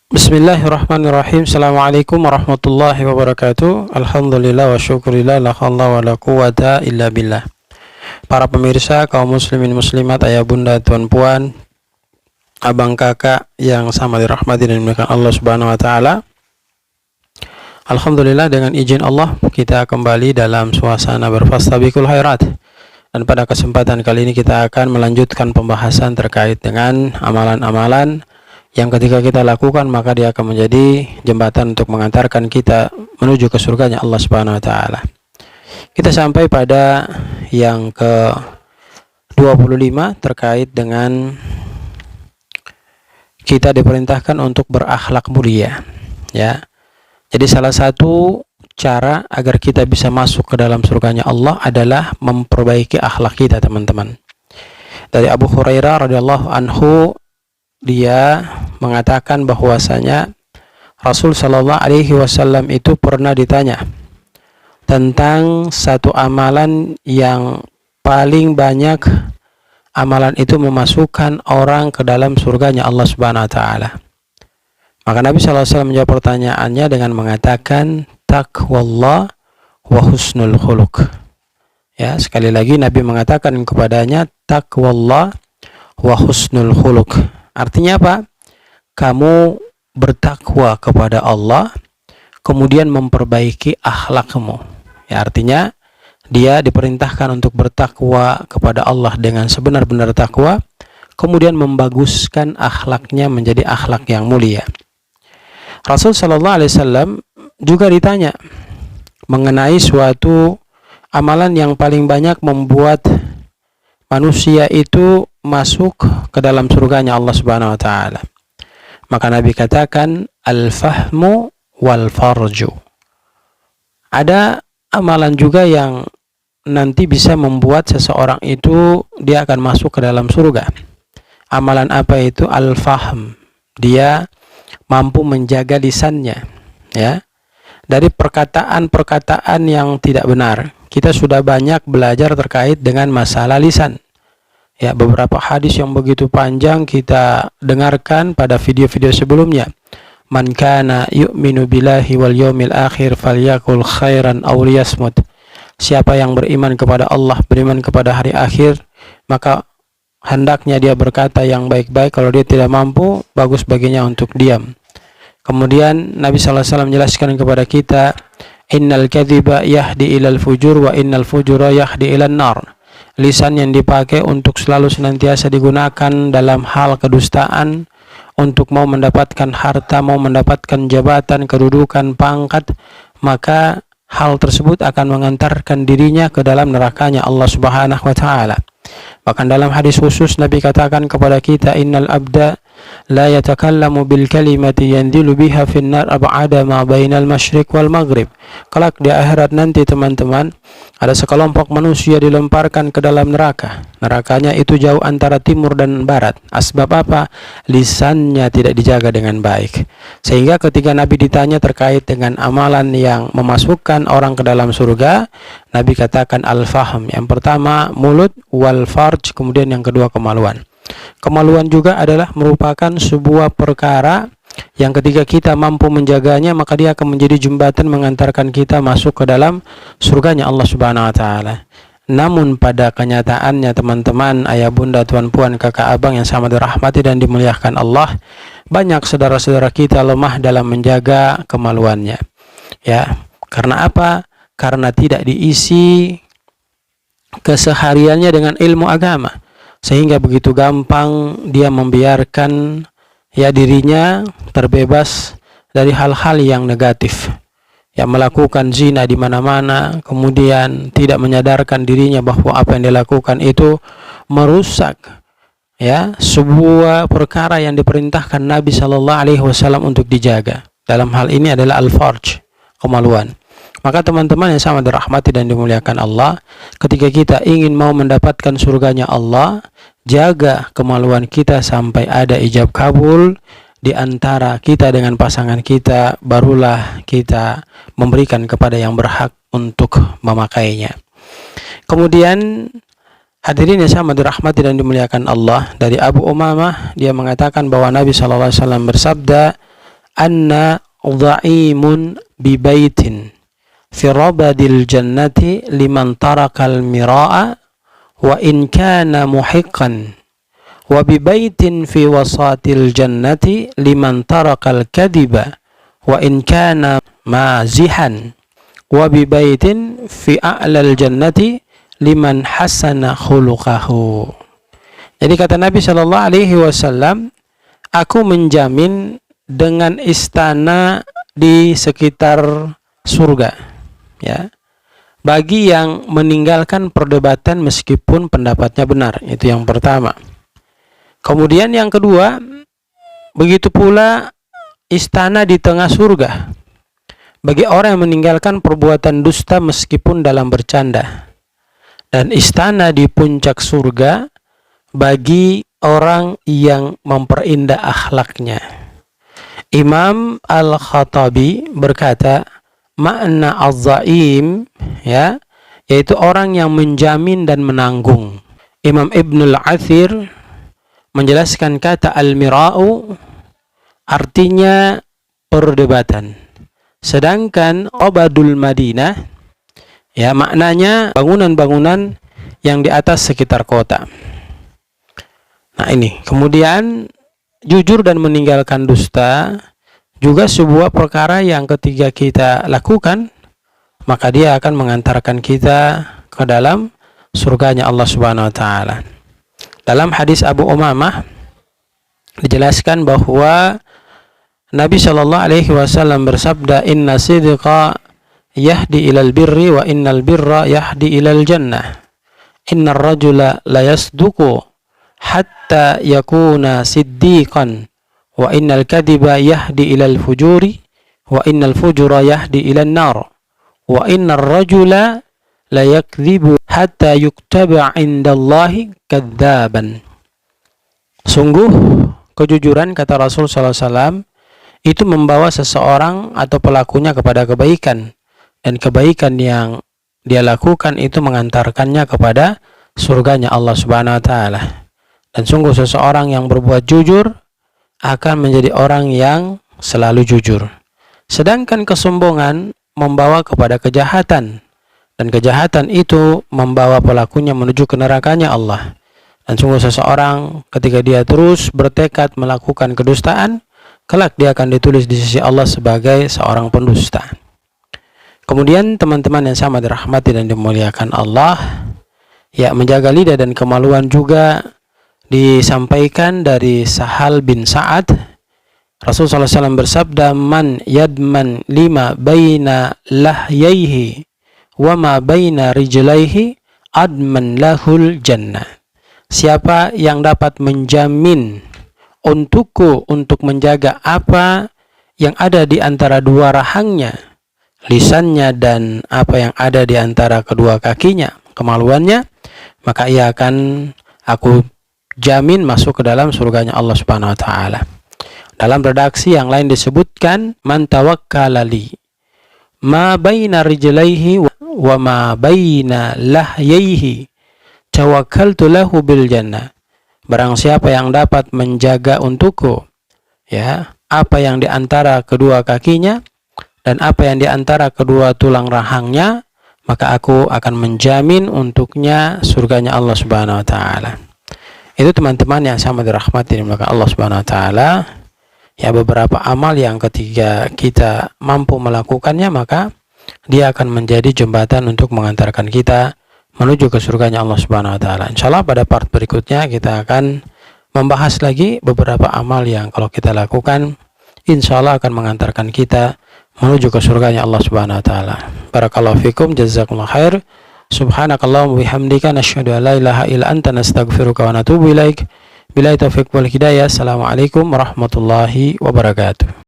Bismillahirrahmanirrahim. Assalamualaikum warahmatullahi wabarakatuh. Alhamdulillah wa syukurillah la haula wa la quwata illa billah. Para pemirsa, kaum muslimin muslimat, ayah bunda, tuan puan, abang kakak yang sama dirahmati dan dimuliakan Allah Subhanahu wa taala. Alhamdulillah, dengan izin Allah kita kembali dalam suasana berfastabiqul khairat. Dan pada kesempatan kali ini kita akan melanjutkan pembahasan terkait dengan amalan-amalan yang ketika kita lakukan maka dia akan menjadi jembatan untuk mengantarkan kita menuju ke surganya Allah Subhanahu wa taala. Kita sampai pada yang ke-25 terkait dengan kita diperintahkan untuk berakhlak mulia, ya. Jadi salah satu cara agar kita bisa masuk ke dalam surganya Allah adalah memperbaiki akhlak kita, teman-teman. Dari Abu Hurairah radhiyallahu anhu, dia mengatakan bahwasanya Rasul Shallallahu Alaihi Wasallam itu pernah ditanya tentang satu amalan yang paling banyak amalan itu memasukkan orang ke dalam surganya Allah Subhanahu Wa Taala. Maka Nabi Shallallahu Alaihi Wasallam menjawab pertanyaannya dengan mengatakan taqwallah wa husnul khuluq. Ya, sekali lagi Nabi mengatakan kepadanya taqwallah wa husnul khuluq. Artinya apa? Kamu bertakwa kepada Allah, kemudian memperbaiki akhlakmu. Ya, artinya dia diperintahkan untuk bertakwa kepada Allah dengan sebenar-benar takwa, kemudian membaguskan akhlaknya menjadi akhlak yang mulia. Rasul Shallallahu Alaihi Wasallam juga ditanya mengenai suatu amalan yang paling banyak membuat manusia itu masuk ke dalam surganya Allah Subhanahu wa taala. Maka Nabi katakan al-fahmu wal farju. Ada amalan juga yang nanti bisa membuat seseorang itu dia akan masuk ke dalam surga. Amalan apa itu? Al-fahm. Dia mampu menjaga lisannya, ya, dari perkataan-perkataan yang tidak benar. Kita sudah banyak belajar terkait dengan masalah lisan. Ya, beberapa hadis yang begitu panjang kita dengarkan pada video-video sebelumnya. Man kana yu'minu billahi wal yawmil akhir falyakul khairan aw liyasmut. Siapa yang beriman kepada Allah, beriman kepada hari akhir, maka hendaknya dia berkata yang baik-baik. Kalau dia tidak mampu, bagus baginya untuk diam. Kemudian Nabi sallallahu alaihi wasallam menjelaskan kepada kita, innal kadhiba yahdi ilal fujur wa innal fujura yahdi ilan nar. Lisan yang dipakai untuk selalu senantiasa digunakan dalam hal kedustaan, untuk mau mendapatkan harta, mau mendapatkan jabatan, kedudukan, pangkat, maka hal tersebut akan mengantarkan dirinya ke dalam nerakanya Allah Subhanahu wa taala. Bahkan dalam hadis khusus Nabi katakan kepada kita, innal abda la yatakallamu bil kalimati yanzilu biha finnar ab'ada ma bainal masyriq wal maghrib. Kelak di akhirat nanti, teman-teman, ada sekelompok manusia dilemparkan ke dalam neraka. Nerakanya itu jauh antara timur dan barat. Asbab apa? Lisannya tidak dijaga dengan baik. Sehingga ketika Nabi ditanya terkait dengan amalan yang memasukkan orang ke dalam surga, Nabi katakan al-fahm. Yang pertama mulut, wal farj, kemudian yang kedua kemaluan. Kemaluan juga adalah merupakan sebuah perkara yang ketika kita mampu menjaganya, maka dia akan menjadi jembatan mengantarkan kita masuk ke dalam surganya Allah Subhanahu wa taala. Namun pada kenyataannya, teman-teman, ayah bunda, tuan puan, kakak abang yang sama dirahmati dan dimuliakan Allah, banyak saudara-saudara kita lemah dalam menjaga kemaluannya. Ya, karena apa? Karena tidak diisi kesehariannya dengan ilmu agama, sehingga begitu gampang dia membiarkan ya dirinya terbebas dari hal-hal yang negatif, ya, melakukan zina di mana-mana, kemudian tidak menyadarkan dirinya bahwa apa yang dilakukan itu merusak ya sebuah perkara yang diperintahkan Nabi Shallallahu Alaihi Wasallam untuk dijaga. Dalam hal ini adalah al-farj, kemaluan. Maka teman-teman yang sama dirahmati dan dimuliakan Allah, ketika kita ingin mau mendapatkan surganya Allah, jaga kemaluan kita sampai ada ijab kabul di antara kita dengan pasangan kita, barulah kita memberikan kepada yang berhak untuk memakainya. Kemudian hadirin yang sama dirahmati dan dimuliakan Allah, dari Abu Umamah dia mengatakan bahwa Nabi SAW bersabda, anna dha'imun bi baitin fi rabadil jannati liman tarakal mira'a wa in kana muhiqqan wa bi baitin fi wasatil jannati liman tarakal kadhiba wa in kana mazihan wa bi baitin fi a'lal jannati liman hasana khuluquhu. Jadi kata Nabi Shallallahu Alaihi Wasallam, aku menjamin dengan istana di sekitar surga, ya, bagi yang meninggalkan perdebatan meskipun pendapatnya benar. Itu yang pertama. Kemudian yang kedua, begitu pula istana di tengah surga bagi orang yang meninggalkan perbuatan dusta meskipun dalam bercanda, dan istana di puncak surga bagi orang yang memperindah akhlaknya. Imam Al-Khattabi berkata, makna az-zaim, ya, yaitu orang yang menjamin dan menanggung. Imam Ibnul Athir menjelaskan kata al-mira'u artinya perdebatan. Sedangkan Obadul Madinah, ya, maknanya bangunan-bangunan yang di atas sekitar kota. Nah ini, kemudian jujur dan meninggalkan dusta juga sebuah perkara yang ketika kita lakukan, maka dia akan mengantarkan kita ke dalam surganya Allah Subhanahu wa taala. Dalam hadis Abu Umamah dijelaskan bahwa Nabi Shallallahu Alaihi Wasallam bersabda, inna sidqa yahdi ilal birri wa innal birra yahdi ilal jannah. Innar rajula la yasduqu hatta yakuna siddiqan wa innal kadhiba yahdi ilal fujuri wa innal fujura yahdi ilal nar wa innar rajula la yakdhibu hatta yuktaba indallahi kadzaban. Sungguh kejujuran, kata Rasul SAW, itu membawa seseorang atau pelakunya kepada kebaikan, dan kebaikan yang dia lakukan itu mengantarkannya kepada surganya Allah Subhanahu wa taala. Dan sungguh seseorang yang berbuat jujur akan menjadi orang yang selalu jujur. Sedangkan kesombongan membawa kepada kejahatan, dan kejahatan itu membawa pelakunya menuju ke nerakanya Allah. Dan sungguh seseorang ketika dia terus bertekad melakukan kedustaan, kelak dia akan ditulis di sisi Allah sebagai seorang pendusta. Kemudian teman-teman yang sama dirahmati dan dimuliakan Allah, ya, menjaga lidah dan kemaluan juga disampaikan dari Sahal bin Sa'ad. Rasulullah SAW bersabda, man yadman lima baina lahyaihi wa ma baina rijlaihi adman lahul jannah. Siapa yang dapat menjamin untukku untuk menjaga apa yang ada di antara dua rahangnya, lisannya, dan apa yang ada di antara kedua kakinya, kemaluannya, maka ia akan aku jamin masuk ke dalam surganya Allah Subhanahu wa taala. Dalam redaksi yang lain disebutkan, man tawakkala li ma baina rijlaihi wa ma baina lahyaihi tawakkaltu lahu bil jannah. Barang siapa yang dapat menjaga untukku, ya, apa yang di antara kedua kakinya dan apa yang di antara kedua tulang rahangnya, maka aku akan menjamin untuknya surganya Allah Subhanahu wa taala. Itu teman-teman yang sama dirahmati oleh Allah Subhanahu wa taala, ya, beberapa amal yang ketika kita mampu melakukannya, maka dia akan menjadi jembatan untuk mengantarkan kita menuju ke surganya Allah Subhanahu wa taala. Insyaallah pada part berikutnya kita akan membahas lagi beberapa amal yang kalau kita lakukan insyaallah akan mengantarkan kita menuju ke surganya Allah Subhanahu wa taala. Barakallahu fikum, jazakumullah khair. Subhanakallahumma bihamdika nasyhadu an la ilaha illa anta nastaghfiruka wa natubu ilaik. Billahi taufiq wal hidayah. Assalamualaikum warahmatullahi wabarakatuh.